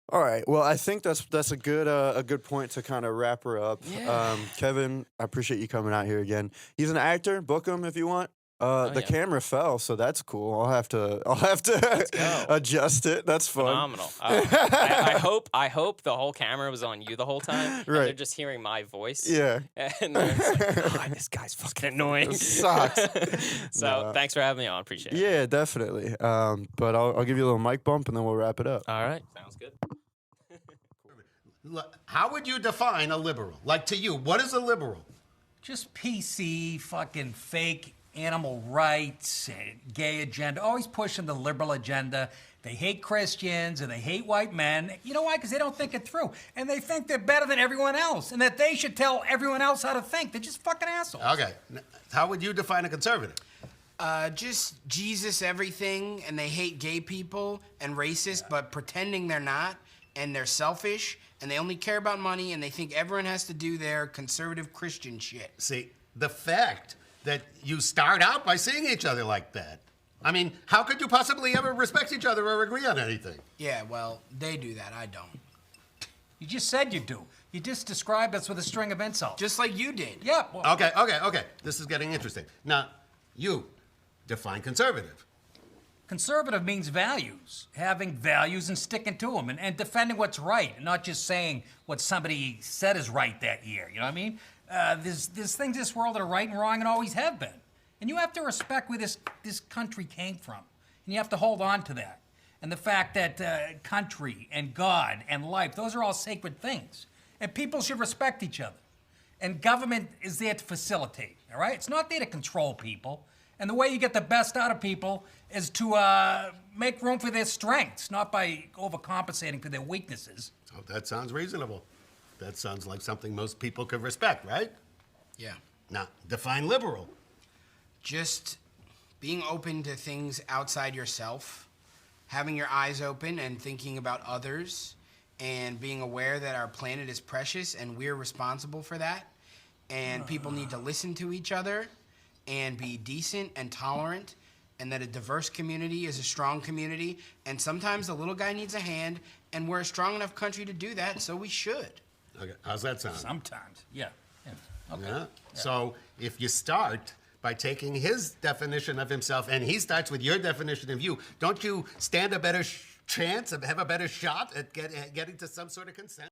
All right. Well, I think that's a good point to kind of wrap her up. Yeah. Kevin, I appreciate you coming out here again. He's an actor. Book him if you want. The camera fell, so that's cool. I'll have to adjust it. That's fun. Phenomenal. I hope the whole camera was on you the whole time. Right. And they're just hearing my voice. Yeah. And they're just like, God, this guy's fucking annoying. It sucks. So thanks for having me on. Appreciate it. Yeah, definitely. But I'll give you a little mic bump and then we'll wrap it up. All right. Sounds good. How would you define a liberal? Like to you, what is a liberal? Just PC, fucking fake animal rights, gay agenda, always pushing the liberal agenda. They hate Christians and they hate white men. You know why? Because they don't think it through. And they think they're better than everyone else and that they should tell everyone else how to think. They're just fucking assholes. Okay. How would you define a conservative? Just Jesus everything, and they hate gay people and racist, but pretending they're not, and they're selfish, and they only care about money, and they think everyone has to do their conservative Christian shit. See, the fact that you start out by seeing each other like that. I mean, how could you possibly ever respect each other or agree on anything? Yeah, well, they do that. I don't. You just said you do. You just described us with a string of insults. Just like you did. Yeah. Well, okay. This is getting interesting. Now, you define conservative. Conservative means values. Having values and sticking to them and defending what's right and not just saying what somebody said is right that year. You know what I mean? There's things in this world that are right and wrong and always have been. And you have to respect where this country came from. And you have to hold on to that. And the fact that country and God and life, those are all sacred things. And people should respect each other. And government is there to facilitate, all right? It's not there to control people. And the way you get the best out of people is to make room for their strengths, not by overcompensating for their weaknesses. Oh, that sounds reasonable. That sounds like something most people could respect, right? Yeah. Now, define liberal. Just being open to things outside yourself, having your eyes open and thinking about others, and being aware that our planet is precious and we're responsible for that, and people need to listen to each other and be decent and tolerant, and that a diverse community is a strong community, and sometimes the little guy needs a hand, and we're a strong enough country to do that, so we should. Okay, how's that sound? Sometimes, yeah. Okay. Yeah. So if you start by taking his definition of himself and he starts with your definition of you, don't you stand a better chance, have a better shot at getting to some sort of consensus?